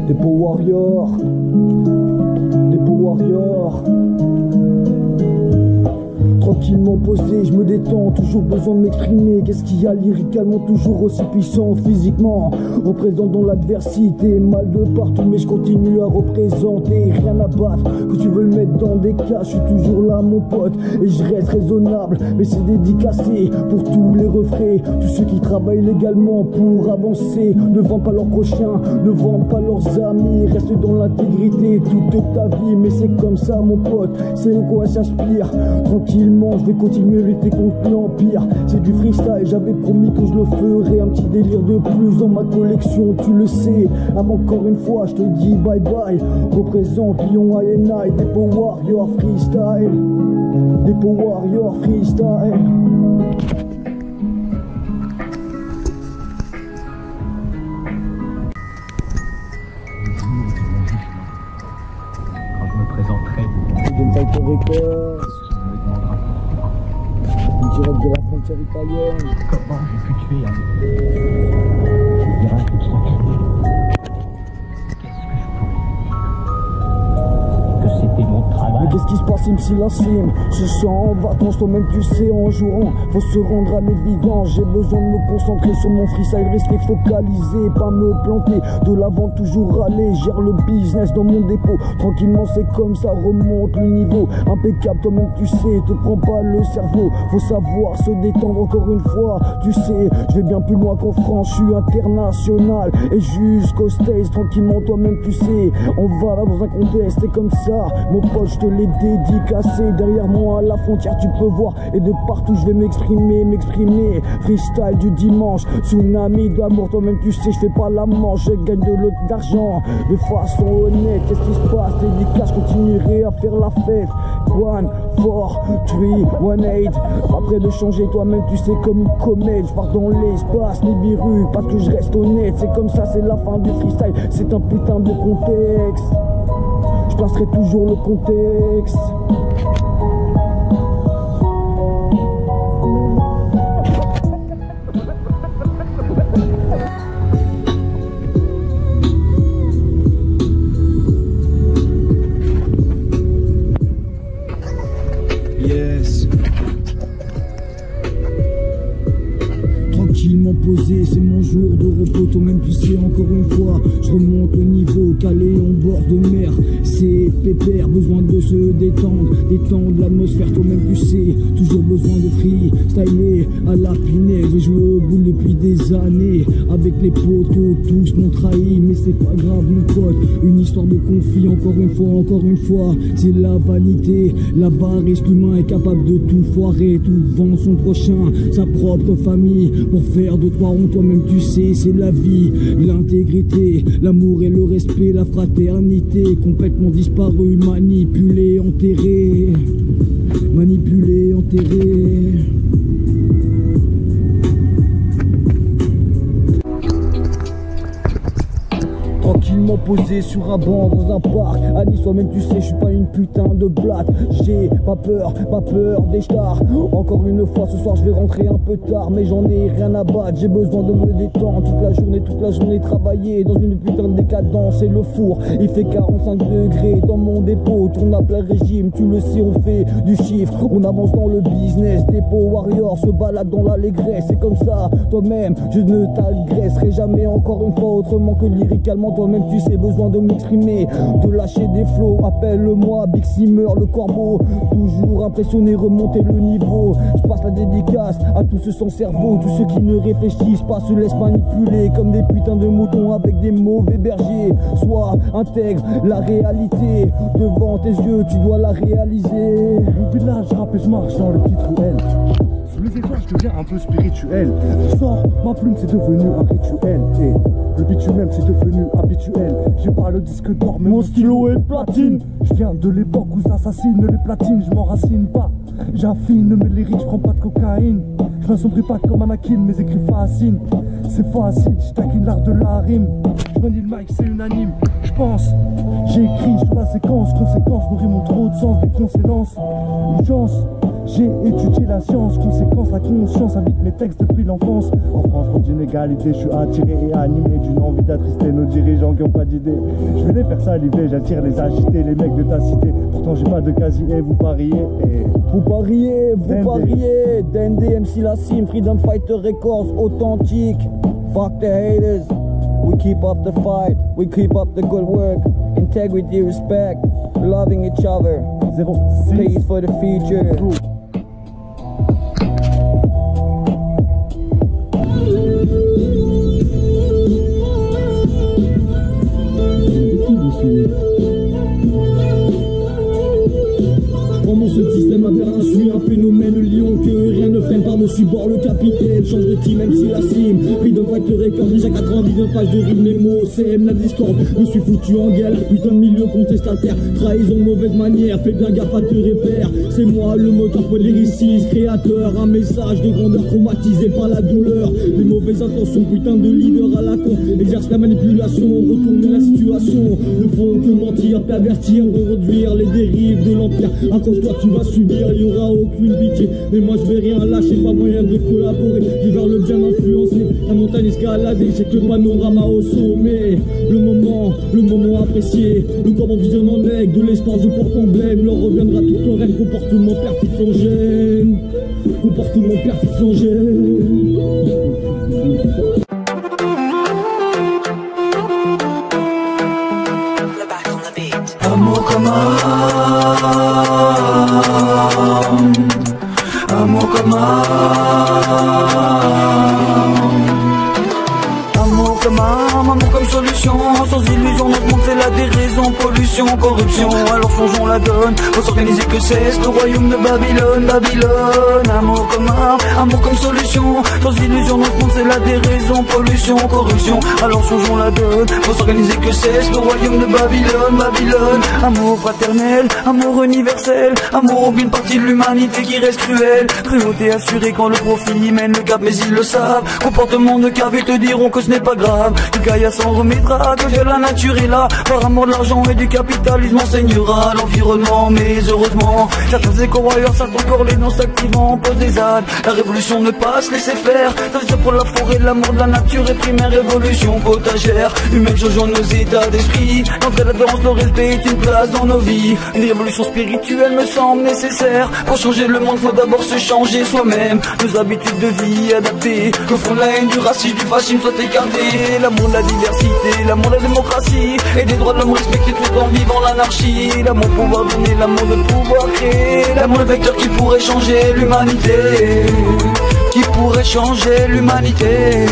Dépôt Warrior, Dépôt Warrior. Tranquillement posé, je me détends, toujours besoin de m'exprimer. Qu'est-ce qu'il y a lyricalement, toujours aussi puissant physiquement. Représentant l'adversité, mal de partout, mais je continue à représenter. Rien à battre, que tu veux le mettre dans des cas, je suis toujours là mon pote. Et je reste raisonnable, mais c'est dédicacé pour tous les refrains. Tous ceux qui travaillent légalement pour avancer. Ne vendent pas leurs prochains, ne vendent pas leurs amis. Reste dans l'intégrité toute ta vie, mais c'est comme ça mon pote. C'est de quoi s'inspire, tranquillement. Je vais continuer à lutter contre l'empire. C'est du freestyle, j'avais promis que je le ferais. Un petit délire de plus dans ma collection, tu le sais. Encore une fois, je te dis bye bye. Représente Lyon INI, Dépôt Warrior freestyle. Dépôt Warrior freestyle. Quand je me présenterai, Fighter Records. Direct de la frontière italienne. comment j'ai pu tuer un je dirais un truc. Qu'est-ce que je pourrais dire? Que c'était mon travail. Mais qu'est-ce qui se passe, MC Lassim? Je suis en vacances, toi-même tu sais, en jouant. Faut se rendre à l'évidence. J'ai besoin de me concentrer sur mon freestyle, rester focalisé, pas me planter. De l'avant, toujours aller. Gère le business dans mon dépôt. Tranquillement, c'est comme ça, remonte le niveau. Impeccable, toi-même tu sais, te prends pas le cerveau. Faut savoir se détendre encore une fois. Tu sais, je vais bien plus loin qu'en France, je suis international. Et jusqu'au States, tranquillement, toi-même tu sais. On va dans un contexte, c'est comme ça. Mon pote, je te l'ai dédicacé. Derrière moi, à la frontière, tu peux voir. Et de partout, je vais m'exprimer. Freestyle du dimanche, tsunami d'amour, toi-même tu sais, je fais pas la manche. Je gagne de l'autre d'argent, de façon honnête. Qu'est-ce qui se passe? Dédicace, je continuerai à faire la fête. 1, 4, 3, 1, 8. Après de changer, toi-même tu sais, comme une comète. Je pars dans l'espace, Nibiru, parce que je reste honnête. C'est comme ça, c'est la fin du freestyle. C'est un putain de contexte. Je placerai toujours le contexte. Yes. Tranquillement posé, c'est mon jour de repos. Toi-même tu sais, encore une fois, je remonte le niveau, calé en bord de mer. C'est pépère, besoin de se détendre l'atmosphère, toi-même tu sais. Toujours besoin de freestyler à la Pinel. J'ai joué au boule depuis des années. Avec les potos, tous m'ont trahi, mais c'est pas grave mon pote. Une histoire de conflit, encore une fois. C'est la vanité, l'avarice, l'humain est capable de tout foirer, tout vendre son prochain, sa propre famille. Pour faire de toi honte, toi-même tu sais, c'est la vie, l'intégrité, l'amour et le respect, la fraternité, complètement disparu, manipulé, enterré. Tranquillement posé sur un banc dans un parc. À Nice, toi-même tu sais, je suis pas une putain de blatte. J'ai pas peur des stars. Encore une fois, ce soir je vais rentrer un peu tard, mais j'en ai rien à battre. J'ai besoin de me détendre toute la journée travailler dans une putain de décadence. Et le four, il fait 45 degrés dans mon dépôt. Tourne à plein régime, tu le sais, on fait du chiffre. On avance dans le business. Dépôt Warrior se balade dans l'allégresse. C'est comme ça, toi-même, je ne t'agresserai jamais encore une fois autrement que lyricalement. Toi-même tu sais, besoin de m'exprimer, de lâcher des flots. Appelle-moi Big Simmer, le corbeau. Toujours impressionné, remonter le niveau. Je passe la dédicace à tous ceux sans cerveau, tous ceux qui ne réfléchissent pas, se laissent manipuler comme des putains de moutons avec des mauvais bergers. Sois intègre la réalité, devant tes yeux tu dois la réaliser. Au village, je rappelle, je marche dans les petites ruelles. Sous les étoiles, je deviens un peu spirituel. Je sors, ma plume, c'est devenu un rituel. Et le bitumen, c'est devenu habituel. J'ai pas le disque d'or, mais mon stylo est platine. Je viens de l'époque où s'assassinent les platines. Je m'enracine pas, j'affine mes lyriques, je prends pas de cocaïne. Je n'assombris pas comme Anakin, mes écrits fascinent. C'est facile, je taquine l'art de la rime. Je manie le mic, c'est unanime. Je pense, j'écris sur la séquence. Conséquence, nos rimes ont trop de sens, des conséquences. Une chance, J'ai étudié la science, conséquence, la conscience habite mes textes depuis l'enfance. En France, contre l'inégalité, je suis attiré et animé d'une envie d'attrister nos dirigeants qui ont pas d'idée. Je vais les faire saliver, j'attire les agités, les mecs de ta cité. Pourtant j'ai pas de casier, vous pariez et... Vous pariez, Dende, MC Lassim, Freedom Fighter Records, authentique. Fuck the haters, we keep up the fight, we keep up the good work. Integrity, respect, loving each other. 06 Please for the future. Comment ce système aberrant suit un phénomène lion que rien ne freine par-dessus bord le capitaine. Change de team, même si la cime. Freedom Fighter Records, déjà 99 pages de rimes, les mots, CM, la discorde. Me suis foutu en galère, putain de milieu contestataire. Trahison, mauvaise manière, fais bien gaffe à te repères. C'est moi le moteur, pour lyriciste, créateur. Un message de grandeur traumatisé par la douleur. Les mauvaises intentions, putain de leader à la con. Exerce la manipulation, retourner la situation. Ne font que mentir, pervertir, reproduire les dérives de l'empire. Accroche-toi, tu vas subir, il n'y aura aucune pitié. Mais moi je vais rien lâcher, pas moyen de collaborer. J'ai vers le bien influencé, la montagne escaladée, j'ai que le panorama au sommet. Le moment apprécié, le corps en visionne en aigle, de l'espoir je porte emblème. Leur reviendra tout ton rêve, comportement perfection gêne. Comportement perfection gêne. Amour comme amour comme amour comme amour comme solution. Sans illusion, notre monde c'est la déraison, pollution, corruption. Alors changeons la donne, faut s'organiser que cesse le royaume de Babylone, Babylone. Amour comme solution. Sans illusion, notre monde c'est la déraison, pollution, corruption. Alors changeons la donne, faut s'organiser que cesse le royaume de Babylone, Babylone. Amour fraternel, amour universel, amour aucune partie de l'humanité qui reste cruelle. Cruauté assurée quand le profit mène le cap, mais ils le savent. Comportement de cave, ils te diront que ce n'est pas grave. Du Gaïa s'en remettra, que la nature est là. Par amour de l'argent et du capitalisme enseignera l'environnement. Mais heureusement, certains éco-warriors sortent encore les noms s'activant, posent des ânes. La révolution ne passe, laissez faire. Ça veut dire pour la forêt, l'amour de la nature et primaire révolution potagère. Humaine changeant nos états d'esprit. L'entrée, la danse, le respect est une place dans nos vies. Une révolution spirituelle me semble nécessaire. Pour changer le monde, faut d'abord se changer soi-même. Nos habitudes de vie adaptées. Que font la haine, du racisme, du fascisme soit écarté. L'amour de la diversité, l'amour de la démocratie et des droits de l'homme respectés tout en vivant l'anarchie. L'amour pouvoir donner, l'amour de pouvoir créer. L'amour le vecteur qui pourrait changer l'humanité. Qui pourrait changer l'humanité.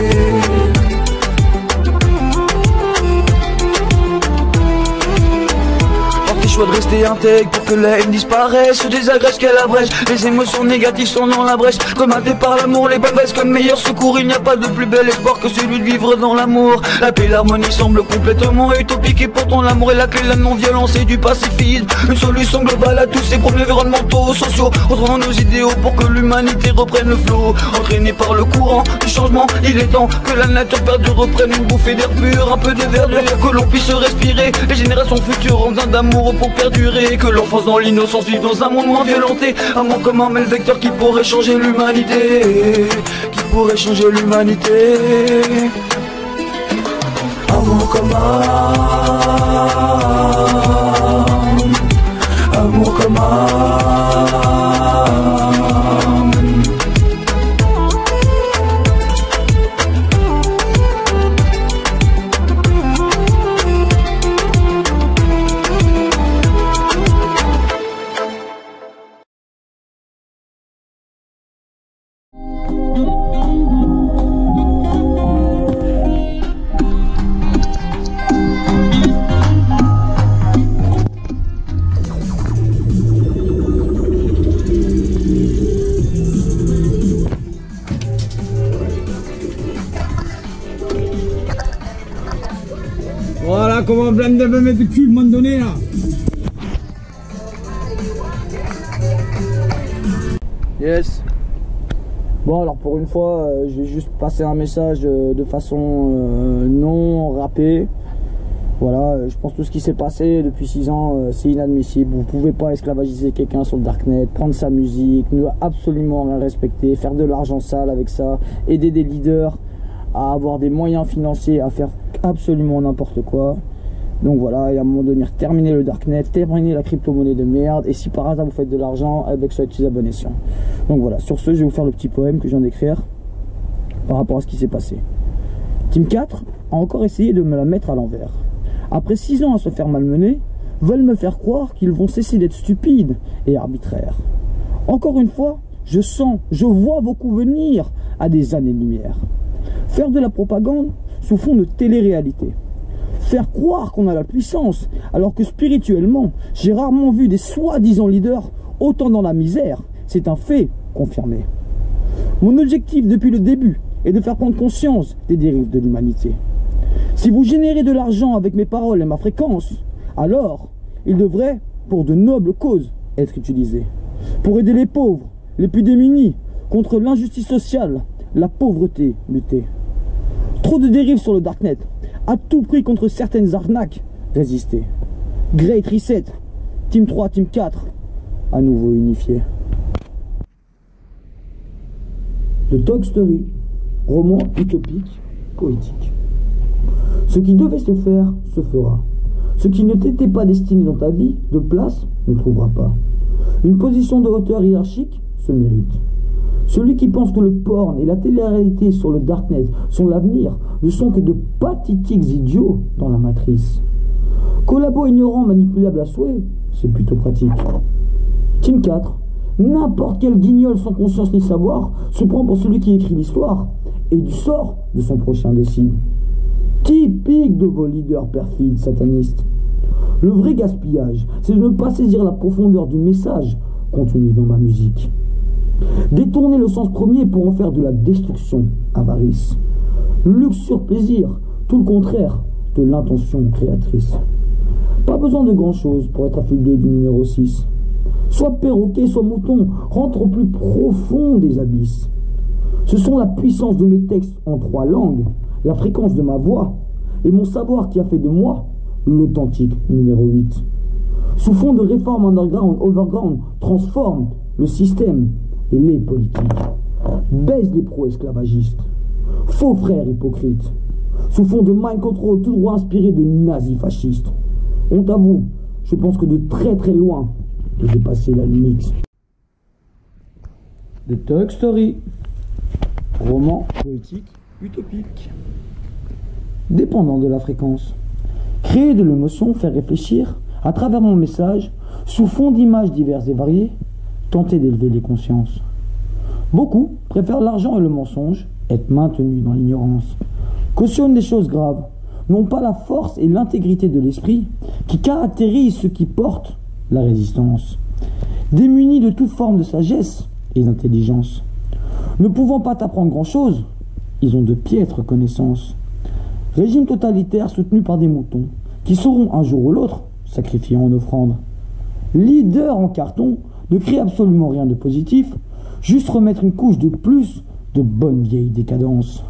Choix de rester intègre pour que la haine disparaisse, se désagrège qu'elle abrège. Les émotions négatives sont dans la brèche, combatté par l'amour, les bonnes baisses comme meilleur secours. Il n'y a pas de plus bel espoir que celui de vivre dans l'amour. La paix, l'harmonie semble complètement utopique et pourtant l'amour est la clé de la non-violence et du pacifisme. Une solution globale à tous ces problèmes environnementaux, sociaux. Retrouvons nos idéaux pour que l'humanité reprenne le flot. Entraîné par le courant du changement, il est temps que la nature perdure reprenne une bouffée d'air pur, un peu de verdure, que l'on puisse respirer. Les générations futures ont besoin d'amour pour perdurer, que l'enfance dans l'innocence vive dans un monde moins violenté. Amour comme un le vecteur qui pourrait changer l'humanité, qui pourrait changer l'humanité. Amour comme amour comme Voilà comment on blâme de me mettre de cul, le moment donné là. Yes. Bon alors pour une fois, je vais juste passer un message de façon non rappée. Voilà, je pense que tout ce qui s'est passé depuis 6 ans, c'est inadmissible. Vous pouvez pas esclavagiser quelqu'un sur le darknet, prendre sa musique, ne absolument rien respecter, faire de l'argent sale avec ça, aider des leaders à avoir des moyens financiers, à faire absolument n'importe quoi. Donc voilà, et à un moment donné, terminer le darknet, terminer la crypto-monnaie de merde, et si par hasard vous faites de l'argent, avec soyez à bon escient. Donc voilà, sur ce, je vais vous faire le petit poème que je viens d'écrire par rapport à ce qui s'est passé. Team 4 a encore essayé de me la mettre à l'envers. Après 6 ans à se faire malmener, veulent me faire croire qu'ils vont cesser d'être stupides et arbitraires. Encore une fois, je sens, je vois vos coups venir à des années-lumière. Faire de la propagande sous fond de télé-réalité. Faire croire qu'on a la puissance, alors que spirituellement, j'ai rarement vu des soi-disant leaders autant dans la misère. C'est un fait confirmé. Mon objectif depuis le début est de faire prendre conscience des dérives de l'humanité. Si vous générez de l'argent avec mes paroles et ma fréquence, alors il devrait, pour de nobles causes, être utilisé. Pour aider les pauvres, les plus démunis, contre l'injustice sociale, la pauvreté lutter. Trop de dérives sur le darknet, à tout prix contre certaines arnaques, résister. Great Reset, Team 3, Team 4, à nouveau unifié. The Talk Story, roman utopique, poétique. Ce qui devait se faire, se fera. Ce qui ne t'était pas destiné dans ta vie, de place, ne trouvera pas. Une position de hauteur hiérarchique se mérite. Celui qui pense que le porn et la télé-réalité sur le darknet sont l'avenir ne sont que de pathétiques idiots dans la matrice. Collabo ignorant, manipulable à souhait, c'est plutôt pratique. Team 4, n'importe quel guignol sans conscience ni savoir se prend pour celui qui écrit l'histoire et du sort de son prochain décide. Typique de vos leaders perfides satanistes. Le vrai gaspillage, c'est de ne pas saisir la profondeur du message contenu dans ma musique. Détourner le sens premier pour en faire de la destruction, avarice. Luxe sur plaisir, tout le contraire de l'intention créatrice. Pas besoin de grand chose pour être affublé du numéro 6. Soit perroquet, soit mouton, rentre au plus profond des abysses. Ce sont la puissance de mes textes en 3 langues, la fréquence de ma voix et mon savoir qui a fait de moi l'authentique numéro 8. Sous fond de réforme underground, overground, transforme le système et les politiques. Baise les pro-esclavagistes. Faux frères hypocrites. Sous fond de mind control tout droit inspiré de nazis fascistes. Honte à vous, je pense que de très très loin, de dépasser la limite. The Talk Story, roman poétique utopique. Dépendant de la fréquence. Créer de l'émotion, faire réfléchir, à travers mon message, sous fond d'images diverses et variées, tenter d'élever les consciences. Beaucoup préfèrent l'argent et le mensonge, être maintenus dans l'ignorance. Cautionnent des choses graves, n'ont pas la force et l'intégrité de l'esprit qui caractérisent ceux qui portent la résistance. Démunis de toute forme de sagesse et d'intelligence. Ne pouvant pas t'apprendre grand-chose, ils ont de piètres connaissances. Régime totalitaire soutenu par des moutons, qui sauront un jour ou l'autre sacrifier en offrande. Leader en carton, ne crée absolument rien de positif, juste remettre une couche de plus de bonne vieille décadence.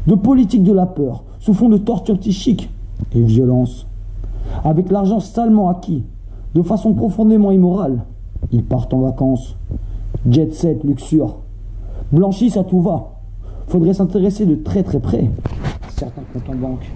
De politique de la peur, sous fond de torture psychique et violence. Avec l'argent salement acquis, de façon profondément immorale, ils partent en vacances. Jet set, luxure. Blanchissent à tout va. Faudrait s'intéresser de très très près à certains comptes en banque.